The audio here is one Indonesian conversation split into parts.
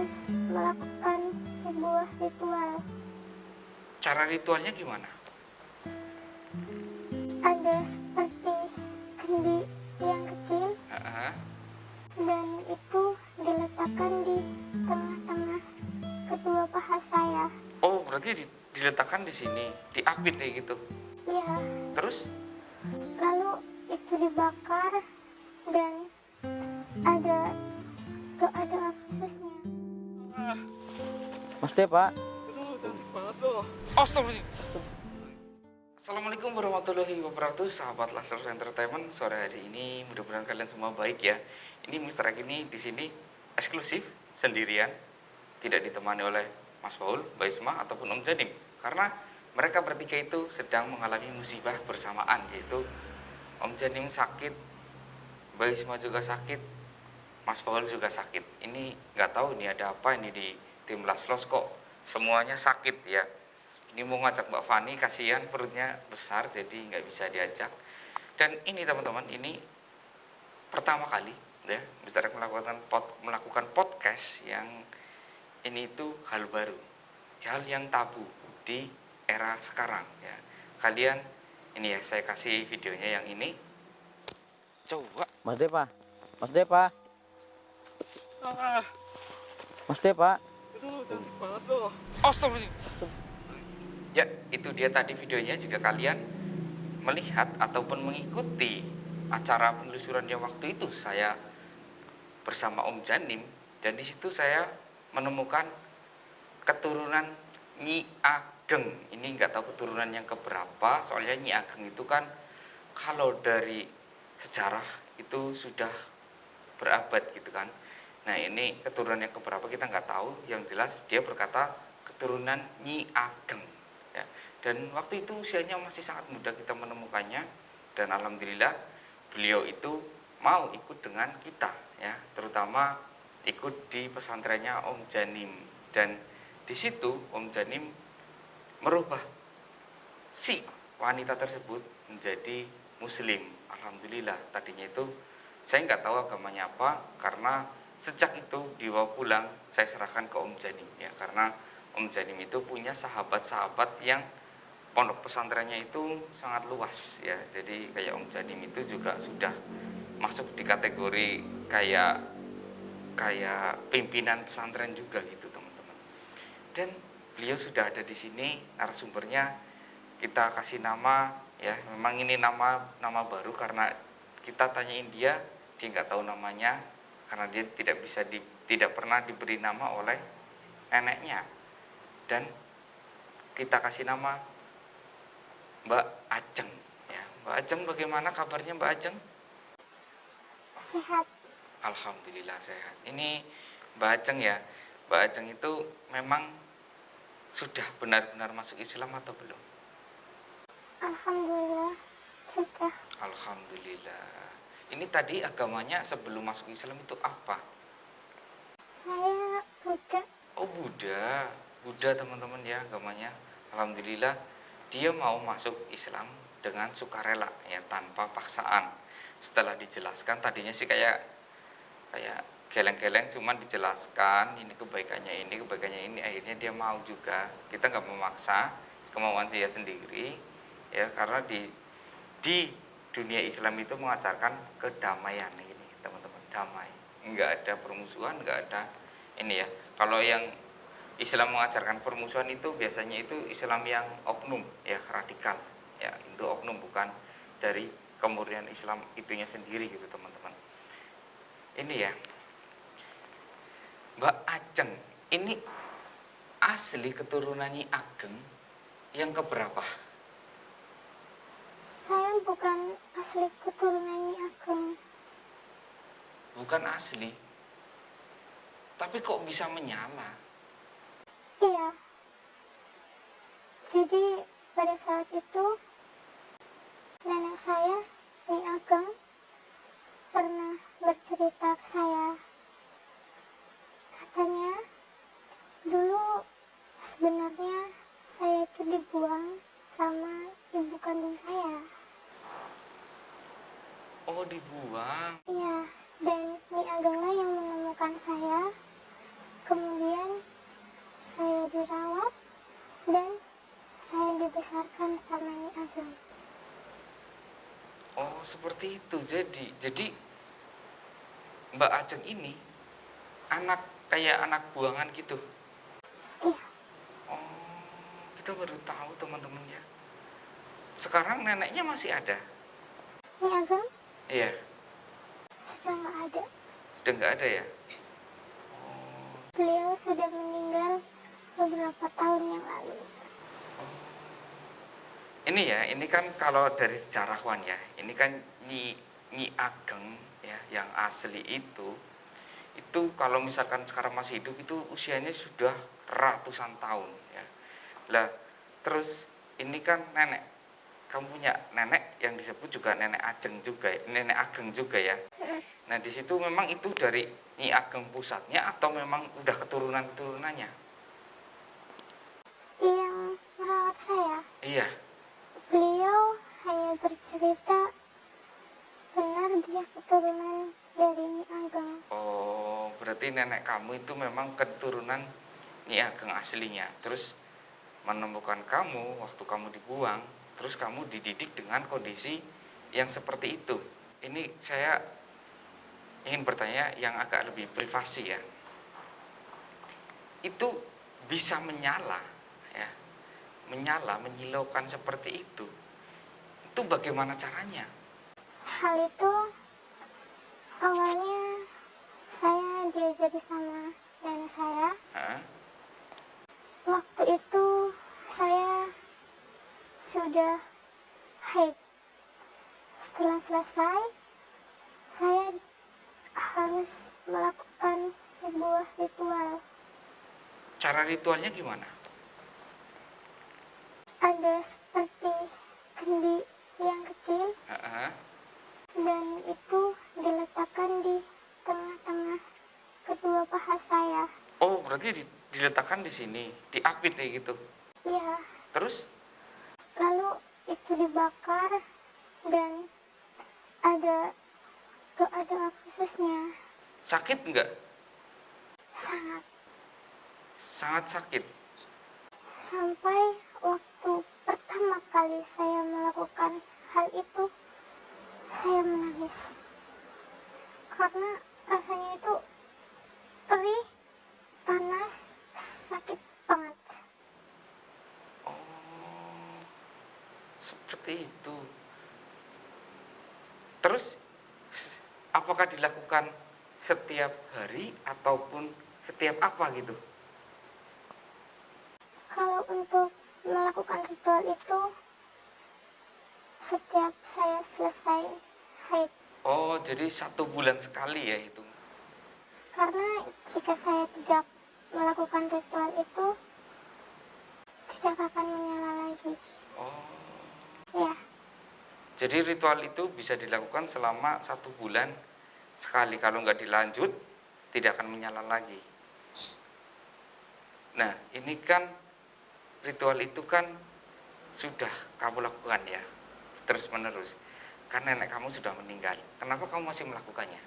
harus melakukan sebuah ritual. Cara ritualnya gimana? Ada seperti kendi yang kecil Heeh. dan itu diletakkan di tengah-tengah kedua paha saya. Oh, berarti diletakkan di sini, diapit kayak gitu. Iya, Terus? lalu itu dibakar dan ada doa-doa khususnya. Mas De, Pak. Astagfirullah. Assalamualaikum warahmatullahi wabarakatuh, sahabat Laser Entertainment. Sore hari ini mudah-mudahan kalian semua baik ya. Ini Mr. Ek ini di sini eksklusif sendirian, tidak ditemani oleh Mas Paul, Mbak Isma ataupun Om Janim, karena mereka bertiga itu sedang mengalami musibah bersamaan, yaitu Om Janim sakit, Mbak Isma juga sakit, Mas Paul juga sakit. Ini nggak tahu nih ada apa ini di tim Laslos kok semuanya sakit ya. Ini mau ngajak Mbak Fani, kasihan perutnya besar jadi nggak bisa diajak. Dan ini teman-teman, ini pertama kali ya Mr. Ek melakukan podcast yang ini itu hal baru, hal yang tabu di era sekarang ya. Kalian ini ya, saya kasih videonya yang ini. Coba. Mas De, Pak. Mas De, Pak. Mas De, Pak. Itu cantik banget loh. Astagfirullah. Ya, itu dia tadi videonya. Jika kalian melihat ataupun mengikuti acara penelusuran yang waktu itu saya bersama Om Janim, dan di situ saya menemukan keturunan Nyi Ageng. Ini nggak tahu keturunan yang keberapa, soalnya Nyi Ageng itu kan kalau dari sejarah itu sudah berabad gitu kan. Nah, ini keturunan yang keberapa kita nggak tahu. Yang jelas dia berkata keturunan Nyi Ageng ya. Dan waktu itu usianya masih sangat muda kita menemukannya, dan alhamdulillah beliau itu mau ikut dengan kita ya, terutama ikut di pesantrennya Om Janim. Dan di situ Om Janim merubah si wanita tersebut menjadi muslim. Alhamdulillah. Tadinya itu saya nggak tahu agamanya apa, karena sejak itu dibawa pulang saya serahkan ke Om Janim ya, karena Om Janim itu punya sahabat-sahabat yang pondok pesantrennya itu sangat luas ya. Jadi kayak Om Janim itu juga sudah masuk di kategori kayak pimpinan pesantren juga gitu teman-teman. Dan beliau sudah ada di sini, narasumbernya kita kasih nama ya. Memang ini nama baru karena kita tanyain dia nggak tahu namanya, karena dia tidak pernah diberi nama oleh neneknya. Dan kita kasih nama Mbak Ajeng ya. Mbak Ajeng, bagaimana kabarnya Mbak Ajeng? Sehat. Alhamdulillah sehat. Ini Mbak Ajeng ya. Mbak Ajeng itu memang sudah benar-benar masuk Islam atau belum? Alhamdulillah sudah. Alhamdulillah. Ini tadi agamanya sebelum masuk Islam itu apa? Saya Buddha. Oh, Buddha. Buddha teman-teman ya agamanya. Alhamdulillah dia mau masuk Islam dengan sukarela ya, tanpa paksaan. Setelah dijelaskan tadinya sih kayak geleng-geleng, cuman dijelaskan ini kebaikannya ini, akhirnya dia mau juga. Kita nggak memaksa, kemauan dia sendiri ya, karena di dunia Islam itu mengajarkan kedamaian ini teman-teman, damai, nggak ada permusuhan, nggak ada ini ya. Kalau yang Islam mengajarkan permusuhan itu biasanya itu Islam yang oknum ya, radikal ya, itu oknum, bukan dari kemurnian Islam itunya sendiri gitu teman-teman. Ini ya Mbak Ajeng, ini asli keturunan Nyi Ageng yang keberapa? Saya bukan asli keturunan Nyi Ageng. Bukan asli, tapi kok bisa menyala? Iya. Jadi pada saat itu nenek saya, Nyi Ageng, pernah bercerita ke saya. Katanya dulu sebenarnya saya itu dibuang sama ibu kandung saya. Oh, dibuang. Iya, dan Nyi Agenglah yang menemukan saya. Kemudian dibesarkan sama Nyi Ageng. Oh, seperti itu. Jadi Mbak Ajeng ini anak kayak anak buangan gitu. Iya, Oh, kita baru tahu teman-teman ya. Sekarang neneknya masih ada? Nyi Ageng Iya, sudah nggak ada. sudah nggak ada ya? Oh, Beliau sudah meninggal beberapa tahun yang lalu. ini ya, ini kan kalau dari sejarawan ya, ini kan Nyi Ageng ya, yang asli itu kalau misalkan sekarang masih hidup itu usianya sudah ratusan tahun ya. Lah, terus ini kan nenek, kamu punya nenek yang disebut juga nenek Ajeng juga, nenek Ageng juga ya. Nah, di situ memang itu dari Nyi Ageng pusatnya atau memang udah keturunan-keturunannya? Yang merawat saya, Iya. beliau hanya bercerita benar dia keturunan dari Nyi Ageng. Oh, berarti nenek kamu itu memang keturunan Nyi Ageng aslinya. Terus menemukan kamu waktu kamu dibuang, terus kamu dididik dengan kondisi yang seperti itu. Ini saya ingin bertanya yang agak lebih privasi ya. Itu bisa menyala ya. Menyala, menyilaukan seperti itu. Itu bagaimana caranya? Hal itu awalnya saya diajari sama nenek saya. Hah? Waktu itu saya sudah haid. Setelah selesai, saya harus melakukan sebuah ritual. Cara ritualnya gimana? Ada seperti kendi yang kecil Heeh. dan itu diletakkan di tengah-tengah kedua paha saya. Oh, berarti diletakkan di sini, diapit kayak gitu. Ya, Terus? lalu itu dibakar dan ada doa-doa khususnya. Sakit enggak? Sangat. Sangat sakit. Sampai waktu pertama kali saya melakukan hal itu, saya menangis. Karena rasanya itu perih, panas, sakit banget. Oh, seperti itu. Terus, apakah dilakukan setiap hari ataupun setiap apa gitu? Kalau untuk melakukan ritual itu, setiap saya selesai haid. Oh, jadi 1 bulan sekali ya itu. Karena jika saya tidak melakukan ritual itu, tidak akan menyala lagi. Oh, Ya, jadi ritual itu bisa dilakukan selama 1 bulan sekali. Kalau nggak dilanjut, tidak akan menyala lagi. Nah, ini kan ritual itu kan sudah kamu lakukan ya, terus menerus. Karena nenek kamu sudah meninggal. Kenapa kamu masih melakukannya?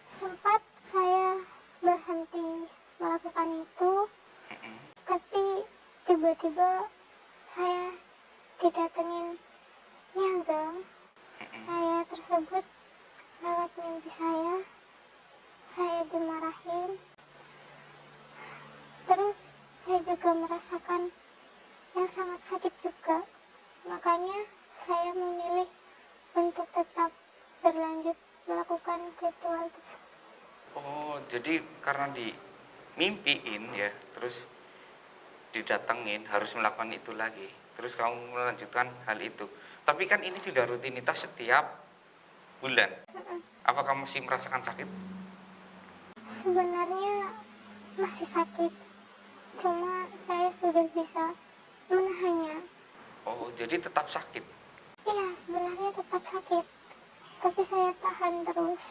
sempat saya berhenti melakukan itu, Mm-mm. tapi tiba-tiba saya didatengin Nyi Ageng. Mm-mm. Saya tersebut lewat mimpi saya dimarahin. Terus saya juga merasakan yang sangat sakit juga. Makanya saya memilih untuk tetap berlanjut melakukan ritual tersebut. Oh, jadi karena dimimpiin ya, terus didatengin harus melakukan itu lagi. Terus kamu melanjutkan hal itu. Tapi kan ini sudah rutinitas setiap bulan. Apakah masih merasakan sakit? Sebenarnya masih sakit, cuma saya sudah bisa menahannya. Oh, jadi tetap sakit. Iya, sebenarnya tetap sakit, tapi saya tahan terus.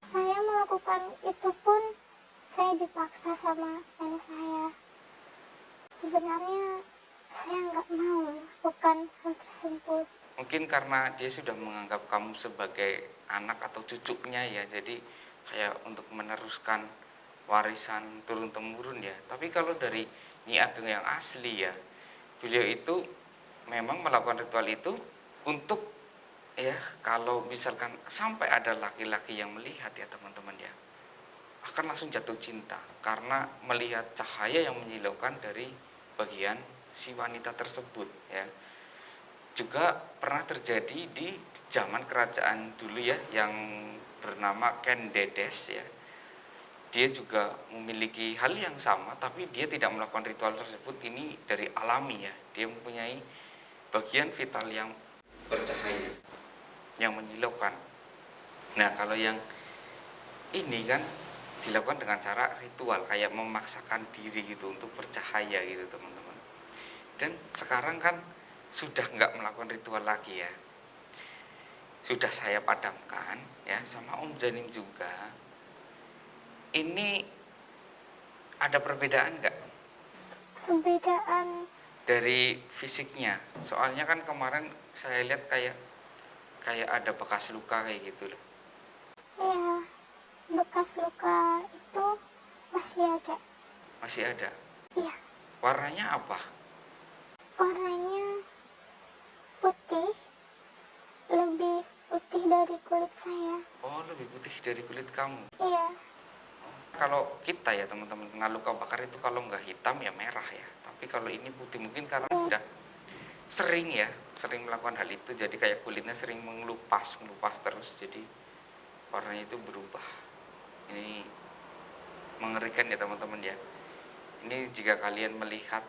Saya melakukan itu pun saya dipaksa sama nenek saya. Sebenarnya saya nggak mau melakukan hal tersebut. Mungkin karena dia sudah menganggap kamu sebagai anak atau cucunya ya, jadi kayak untuk meneruskan warisan turun-temurun ya. Tapi kalau dari Nyi Ageng yang asli ya. Beliau itu memang melakukan ritual itu untuk ya kalau misalkan sampai ada laki-laki yang melihat ya teman-teman ya, akan langsung jatuh cinta karena melihat cahaya yang menyilaukan dari bagian si wanita tersebut ya. Juga pernah terjadi di zaman kerajaan dulu ya yang bernama Ken Dedes ya. Dia juga memiliki hal yang sama tapi dia tidak melakukan ritual tersebut, ini dari alami ya. Dia mempunyai bagian vital yang bercahaya yang menyilaukan. Nah, kalau yang ini kan dilakukan dengan cara ritual kayak memaksakan diri gitu untuk bercahaya gitu teman-teman. Dan sekarang kan sudah nggak melakukan ritual lagi ya, sudah saya padamkan ya sama Om Janim juga. Ini ada perbedaan nggak Perbedaan, dari fisiknya? Soalnya kan kemarin saya lihat kayak kayak ada bekas luka kayak gitu loh. ya, bekas luka itu masih ada. Masih ada. Iya, Warnanya apa? warnanya putih, lebih putih dari kulit saya. Oh, lebih putih dari kulit kamu. Iya, Kalau kita ya teman-teman kena luka bakar itu kalau nggak hitam ya merah ya. Tapi kalau ini putih mungkin karena sudah sering ya, sering melakukan hal itu jadi kayak kulitnya sering mengelupas terus jadi warnanya itu berubah. Ini mengerikan ya teman-teman ya. Ini jika kalian melihat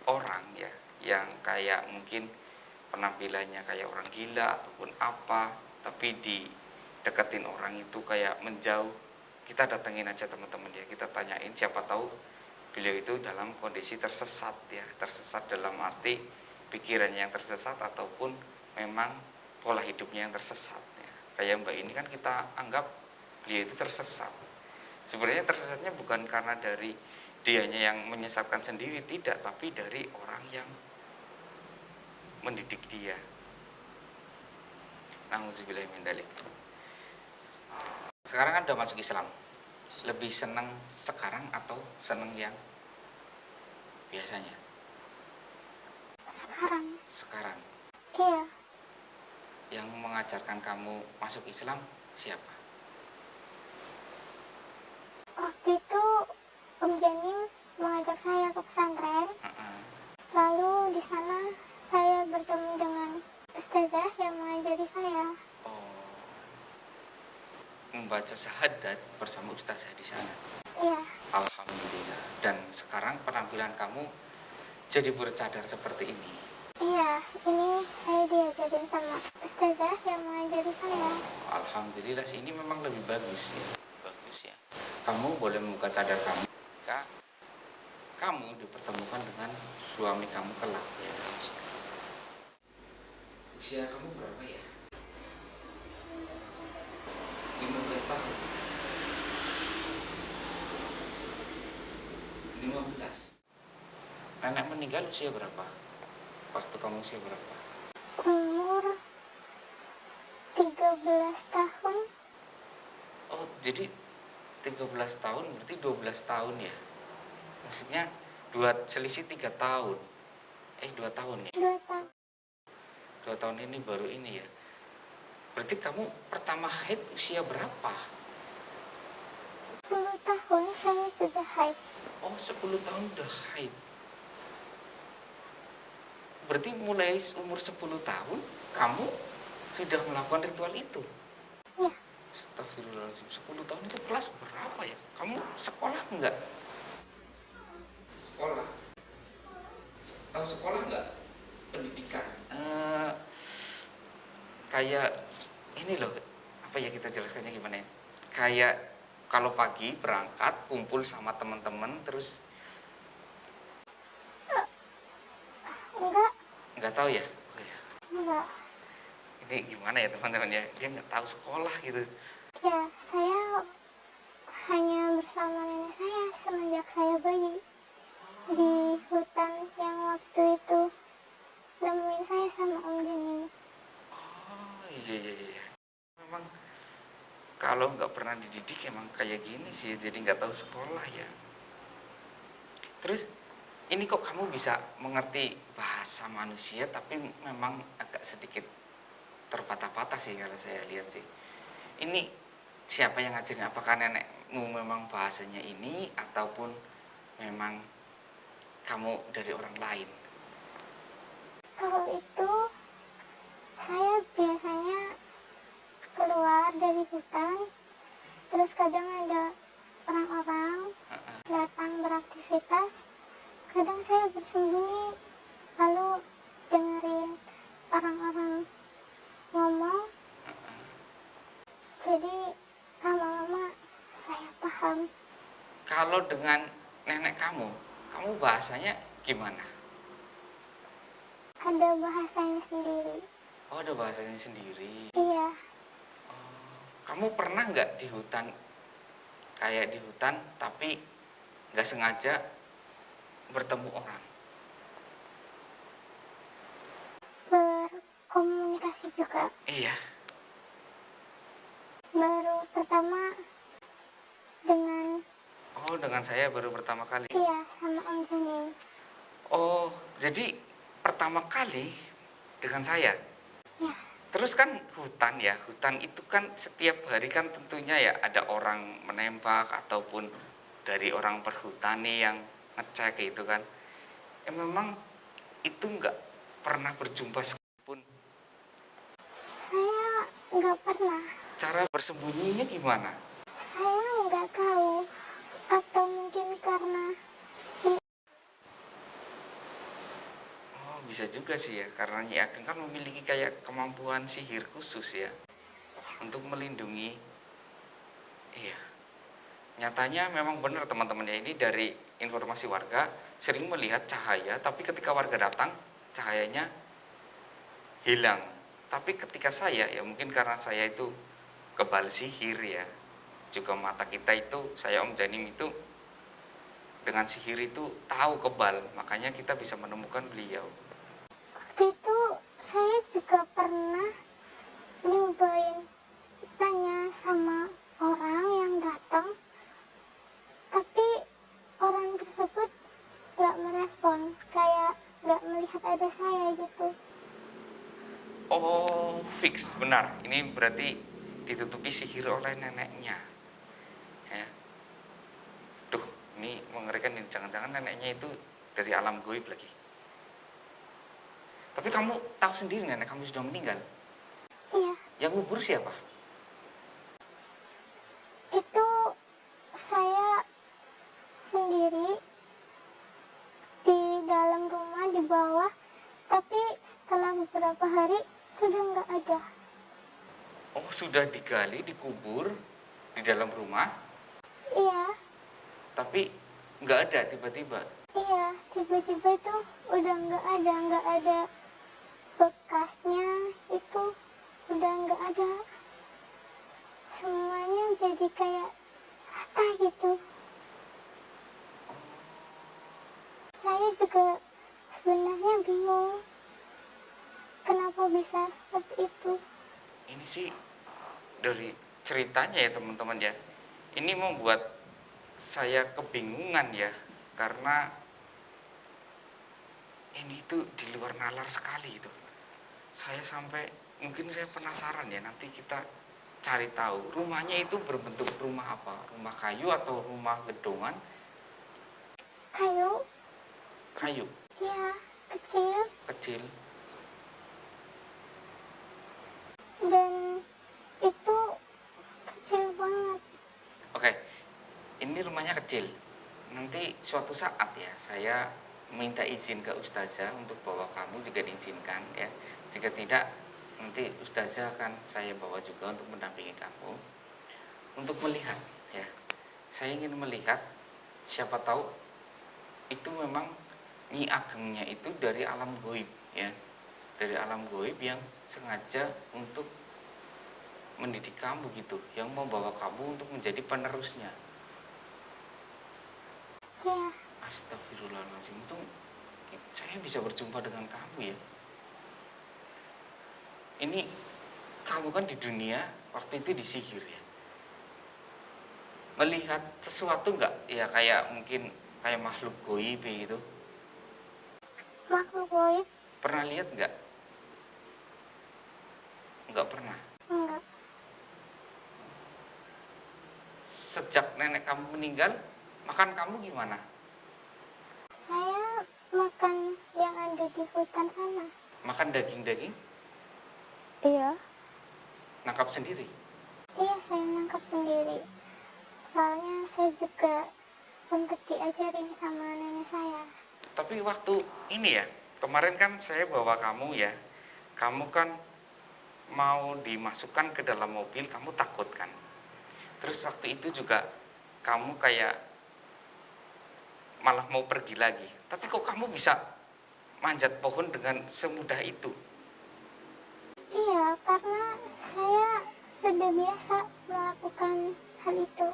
orang ya yang kayak mungkin penampilannya kayak orang gila ataupun apa, tapi dideketin orang itu kayak menjauh, kita datengin aja teman-teman ya, kita tanyain, siapa tahu beliau itu dalam kondisi tersesat ya, tersesat dalam arti pikirannya yang tersesat ataupun memang pola hidupnya yang tersesat ya. Kayak Mbak ini kan kita anggap beliau itu tersesat. Sebenarnya tersesatnya bukan karena dari dianya yang menyesatkan sendiri, tidak, tapi dari orang yang mendidik dia. Nauzubillah min dzalik. Sekarang kan udah masuk Islam. Lebih senang sekarang atau senang yang biasanya? sekarang. Sekarang. Iya, Yang mengajarkan kamu masuk Islam siapa? waktu itu Om Janim mengajak saya ke pesantren. Heeh. Lalu di sana saya bertemu dengan ustazah yang mengajari saya. Oh, membaca syahadat bersama ustazah di sana. Iya, Alhamdulillah. Dan sekarang penampilan kamu jadi bercadar seperti ini. iya, ini saya diajarin sama ustazah yang mengajari saya. Alhamdulillah sih, ini memang lebih bagus ya. Bagus ya. Kamu boleh membuka cadar kamu jika kamu dipertemukan dengan suami kamu kelak ya. Usia kamu berapa ya? 15 tahun. 15. Nenek meninggal usia berapa? Waktu kamu usia berapa? Umur 13 tahun. Oh, jadi 13 tahun berarti 12 tahun ya? Maksudnya selisih 3 tahun. 2 tahun ya? 2 tahun. 2 tahun ini baru ini ya. Berarti kamu pertama haid usia berapa? 10 tahun saya sudah haid. Oh, 10 tahun udah haid. Berarti mulai umur 10 tahun kamu sudah melakukan ritual itu? Iya, Astagfirullahaladzim, 10 tahun itu kelas berapa ya? Kamu sekolah enggak? Sekolah? Tahu sekolah enggak? Pendidikan? Kayak ini loh, apa ya kita jelaskannya gimana ya? Kayak kalau pagi berangkat kumpul sama teman-teman terus enggak, tahu ya? Oh ya. enggak. Ini gimana ya teman-teman ya? Dia nggak tahu sekolah gitu. Ya, saya hanya bersama nenek saya semenjak saya bayi. Di hutan yang waktu itu nemuin saya sama Om Janim. Oh iya iya iya. Memang kalau nggak pernah dididik emang kayak gini sih, jadi nggak tahu sekolah ya. Terus ini kok kamu bisa mengerti bahasa manusia tapi memang agak sedikit terpatah-patah sih kalau saya lihat sih. Ini siapa yang ngajarin? Apakah nenekmu memang bahasanya ini ataupun memang kamu dari orang lain? Kalau itu saya biasanya keluar dari hutan, terus kadang ada orang-orang datang beraktivitas, kadang saya bersembunyi lalu dengerin orang-orang ngomong, jadi lama-lama saya paham. Kalau dengan nenek kamu bahasanya gimana? Ada bahasanya sendiri. Oh, ada bahasanya sendiri. Iya, Oh, kamu pernah nggak di hutan, kayak di hutan tapi nggak sengaja bertemu orang? berkomunikasi juga. Iya. Baru pertama dengan, Oh, dengan saya baru pertama kali. iya, sama Om Janim. Oh, jadi pertama kali dengan saya. Ya, Terus kan hutan ya, hutan itu kan setiap hari kan tentunya ya ada orang menembak ataupun dari orang perhutani yang ngecek gitu kan. Memang itu nggak pernah berjumpa sekalipun. saya nggak pernah. Cara bersembunyinya gimana? Saya nggak tahu. Atau mungkin karena, Oh, bisa juga sih ya, karena Nyi Ageng kan memiliki kayak kemampuan sihir khusus ya untuk melindungi. Iya. Nyatanya memang benar teman-teman ya, ini dari informasi warga sering melihat cahaya, tapi ketika warga datang cahayanya hilang. Tapi ketika saya ya mungkin karena saya itu kebal sihir ya, juga mata kita itu, saya Om Janim itu dengan sihir itu tahu kebal, makanya kita bisa menemukan beliau. waktu itu saya juga pernah nyobain tanya sama orang yang datang, tapi orang tersebut nggak merespon, kayak nggak melihat ada saya gitu. Oh, fix benar. Ini berarti ditutupi sihir oleh neneknya. Ya. Duh, ini mengerikan ini. Jangan-jangan neneknya itu dari alam goib lagi. Tapi kamu tahu sendiri nenek kamu sudah meninggal. Iya, Yang ngubur siapa? itu saya sendiri di dalam rumah di bawah, tapi setelah beberapa hari sudah nggak ada. Oh, sudah digali, dikubur di dalam rumah, Iya, tapi nggak ada tiba-tiba. iya, tiba-tiba itu udah nggak ada bekasnya, itu udah nggak ada. Semuanya jadi kayak rata gitu. Saya juga sebenarnya bingung kenapa bisa seperti itu. Ini sih dari ceritanya ya teman-teman ya. Ini membuat saya kebingungan ya, karena ini tuh di luar nalar sekali itu. Saya sampai mungkin saya penasaran ya, nanti kita cari tahu rumahnya itu berbentuk rumah apa, rumah kayu atau rumah gedongan. Kayu, Kayu ya, kecil, kecil. dan itu kecil banget. Oke, ini rumahnya kecil. Nanti suatu saat ya saya minta izin ke ustazah untuk bawa kamu, juga diizinkan ya. Jika tidak, nanti ustazah akan saya bawa juga untuk mendampingi kamu untuk melihat ya. Saya ingin melihat, siapa tahu itu memang Nyi Agengnya itu dari alam goib ya. Dari alam goib yang sengaja untuk mendidik kamu gitu, yang membawa kamu untuk menjadi penerusnya. Ya, Astagfirullahaladzim, itu saya bisa berjumpa dengan kamu ya. Ini kamu kan di dunia waktu itu disihir ya. Melihat sesuatu enggak ya, kayak mungkin kayak makhluk goib gitu. makhluk goib Pernah lihat nggak? Nggak pernah. enggak. Sejak nenek kamu meninggal, makan kamu gimana? Saya makan yang ada di hutan sana. Makan daging-daging, Iya. nangkap sendiri. Iya, saya nangkap sendiri. Soalnya saya juga sempat diajarin sama nenek saya. Tapi waktu ini ya, kemarin kan saya bawa kamu ya, kamu kan mau dimasukkan ke dalam mobil, kamu takut kan? Terus waktu itu juga kamu kayak malah mau pergi lagi. Tapi kok kamu bisa manjat pohon dengan semudah itu? Iya, karena saya sudah biasa melakukan hal itu.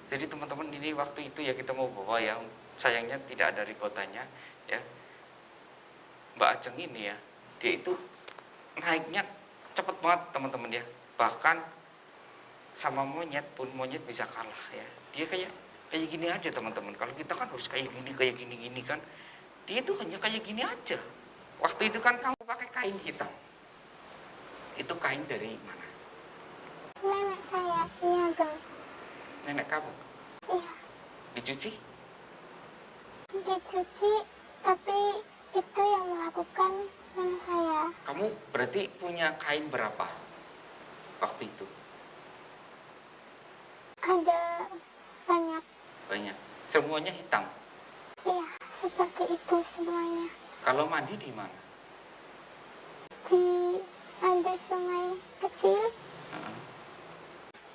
Jadi teman-teman, ini waktu itu ya kita mau bawa ya, sayangnya tidak ada rekodanya ya. Mbak Ajeng ini ya, dia itu naiknya cepet banget teman-teman ya. Bahkan sama monyet pun, monyet bisa kalah ya. Dia kayak gini aja teman-teman. Kalau kita kan harus kayak gini kan. Dia itu hanya kayak gini aja. Waktu itu kan kamu pakai kain hitam. Itu kain dari mana? Nenek saya, iya Gang. Nenek kamu? Iya, Dicuci? dicuci, tapi itu yang melakukan nenek saya. Kamu berarti punya kain berapa waktu itu? Ada banyak. Banyak. Semuanya hitam. Iya, seperti itu semuanya. Kalau mandi di mana? Di ada sungai kecil, Heeh.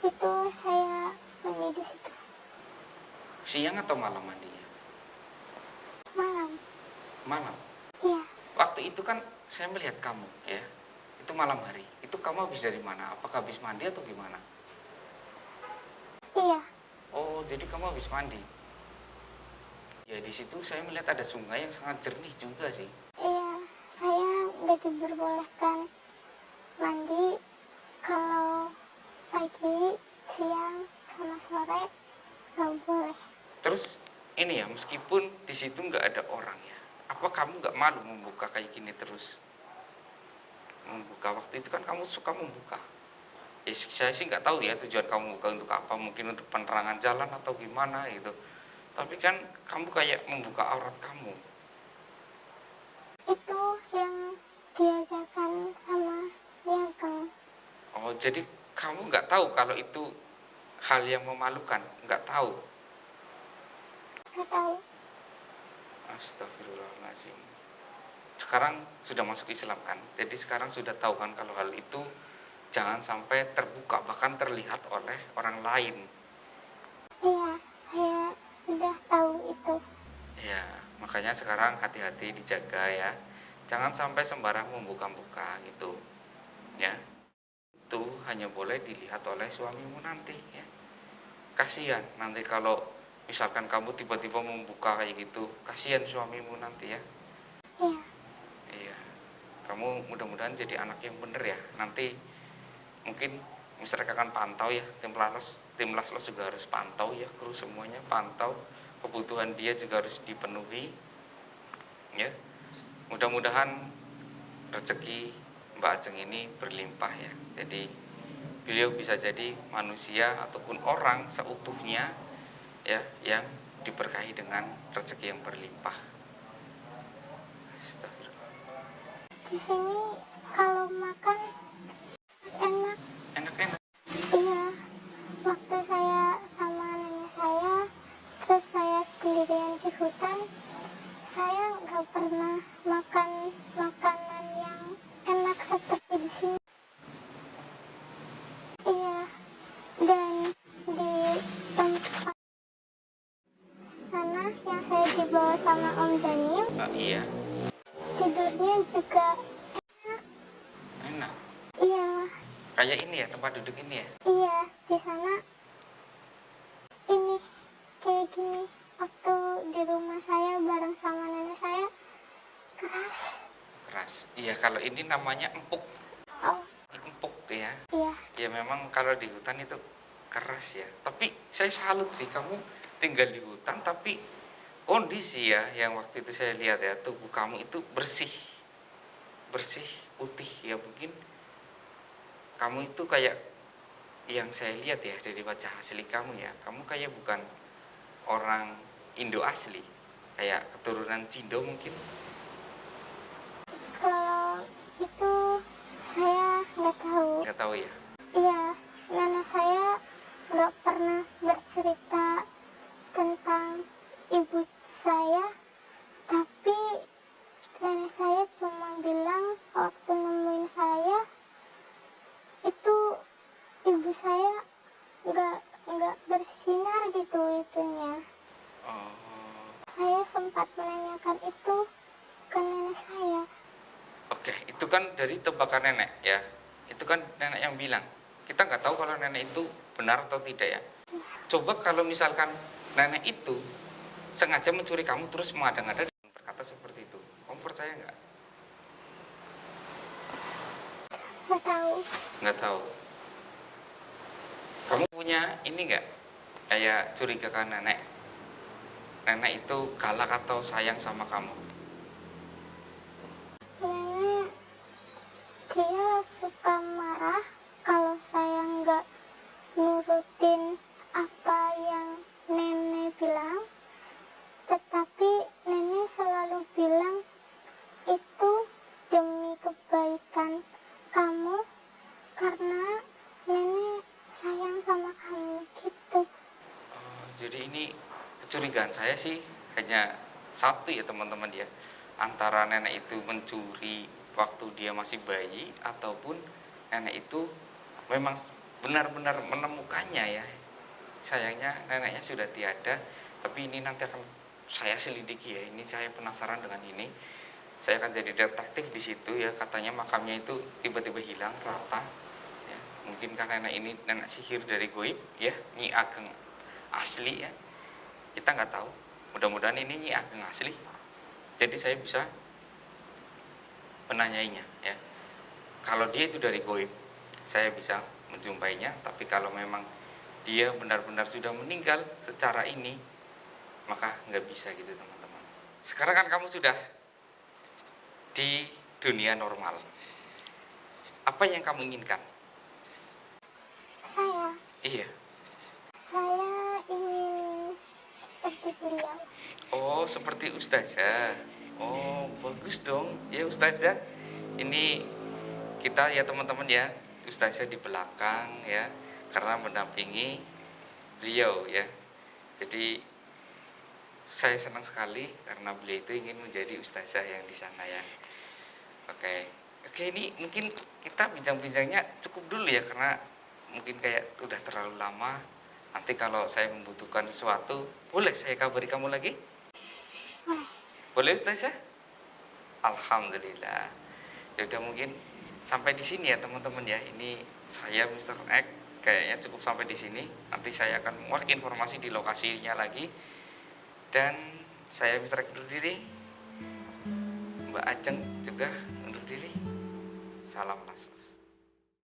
itu saya mandi di situ. Siang atau malam mandinya? Malam. Malam. Iya, Waktu itu kan saya melihat kamu ya. Itu malam hari. Itu kamu habis dari mana? Apakah habis mandi atau gimana? iya, Oh, jadi kamu habis mandi. Ya di situ saya melihat ada sungai yang sangat jernih juga sih. iya. Saya nggak diperbolehkan mandi kalau pagi, siang, sama sore nggak boleh. Terus ini ya, meskipun di situ nggak ada orang ya, apa kamu nggak malu membuka kayak gini terus? Membuka waktu itu kan kamu suka membuka. Ya, saya sih nggak tahu ya tujuan kamu buka untuk apa, mungkin untuk penerangan jalan atau gimana gitu. Tapi kan kamu kayak membuka aurat kamu. Itu yang diajarkan sama Niageng. Oh, jadi kamu nggak tahu kalau itu hal yang memalukan, nggak tahu. Nggak tahu. Astagfirullahaladzim. Sekarang sudah masuk Islam kan, jadi sekarang sudah tahu kan kalau hal itu jangan sampai terbuka, bahkan terlihat oleh orang lain. Iya, saya sudah tahu itu. Ya, makanya sekarang hati-hati, dijaga ya. Jangan sampai sembarang membuka-buka gitu. Ya. Itu hanya boleh dilihat oleh suamimu nanti ya. Kasihan nanti kalau misalkan kamu tiba-tiba membuka kayak gitu, kasihan suamimu nanti ya. Iya, Iya. Kamu mudah-mudahan jadi anak yang bener ya. Nanti mungkin masyarakat akan pantau ya, tim Laslos juga harus pantau ya, kru semuanya pantau, kebutuhan dia juga harus dipenuhi ya. Mudah-mudahan rezeki Mbak Ajeng ini berlimpah ya. Jadi beliau bisa jadi manusia ataupun orang seutuhnya ya, yang diberkahi dengan rezeki yang berlimpah. Astagfirullah. di sini kalau makan enak. Enak-enak. Iya, waktu saya sama nenek saya, terus saya sendirian di hutan, saya nggak pernah makan makanan yang enak seperti di sini. Iya, dan di tempat sana yang saya dibawa sama Om Daniel, Iya, tidurnya juga enak. iya, Kayak ini ya, tempat duduk ini ya. iya, di sana ini kayak gini. Waktu di rumah saya bareng sama nenek saya keras. Keras. Iya, kalau ini namanya empuk. Oh, Empuk ya. iya, Ya memang kalau di hutan itu keras ya. Tapi saya salut sih, kamu tinggal di hutan tapi kondisi ya yang waktu itu saya lihat ya, tubuh kamu itu bersih, bersih, putih ya, mungkin kamu itu kayak yang saya lihat ya dari wajah asli kamu ya, kamu kayak bukan orang Indo asli, kayak keturunan Cindo mungkin. Kalau itu saya nggak tahu. Nggak tahu ya. Iya, nenek saya nggak pernah bercerita tentang ibu saya, tapi nenek saya cuma bilang waktu nemuin saya itu ibu saya nggak bersinar gitu itunya. Oh, Saya sempat menanyakan itu ke nenek saya. oke, itu kan dari tebakan nenek ya, itu kan nenek yang bilang. Kita nggak tahu kalau nenek itu benar atau tidak ya. Coba kalau misalkan nenek itu sengaja mencuri kamu terus mengada-ngada dan berkata seperti itu, kamu percaya nggak? Nggak tahu. Nggak tahu. Kamu punya ini nggak, kayak curiga ke nenek? Nenek itu galak atau sayang sama kamu? Nenek dia suka marah kalau saya nggak nurutin apa yang nenek bilang, tetapi nenek selalu bilang itu demi kebaikan kamu karena nenek sayang sama kamu gitu. Oh, jadi ini kecurigaan saya sih hanya satu ya teman-teman ya, antara nenek itu mencuri waktu dia masih bayi ataupun nenek itu memang benar-benar menemukannya ya. Sayangnya neneknya sudah tiada, tapi ini nanti akan saya selidiki ya. Ini saya penasaran dengan ini. Saya akan jadi detektif di situ ya. Katanya makamnya itu tiba-tiba hilang rata. Ya, mungkin karena nenek ini nenek sihir dari goib ya, Nyi Ageng asli ya. Kita nggak tahu. Mudah-mudahan ini Nyi Ageng asli. Jadi saya bisa menanyainya ya. Kalau dia itu dari goib, saya bisa menjumpainya. Tapi kalau memang dia benar-benar sudah meninggal secara ini, maka nggak bisa gitu teman-teman. Sekarang kan kamu sudah di dunia normal. Apa yang kamu inginkan? Saya Iya. ingin seperti beliau. Oh, seperti ustazah. Oh, bagus dong. Ya ustazah. Ini kita ya teman-teman ya, ustazah di belakang ya, karena mendampingi beliau ya. Jadi saya senang sekali karena beliau itu ingin menjadi ustazah yang di sana ya. Oke. Oke, ini mungkin kita bincang-bincangnya cukup dulu ya, karena mungkin kayak udah terlalu lama. Nanti kalau saya membutuhkan sesuatu, boleh saya kabari kamu lagi? Boleh ustazah? Alhamdulillah. Ya udah mungkin sampai di sini ya teman-teman ya. Ini saya Mr. X kayaknya cukup sampai di sini. Nanti saya akan menguak informasi di lokasinya lagi. Dan saya Mr. X undur diri. Mbak Ajeng juga undur diri. Salam langsung.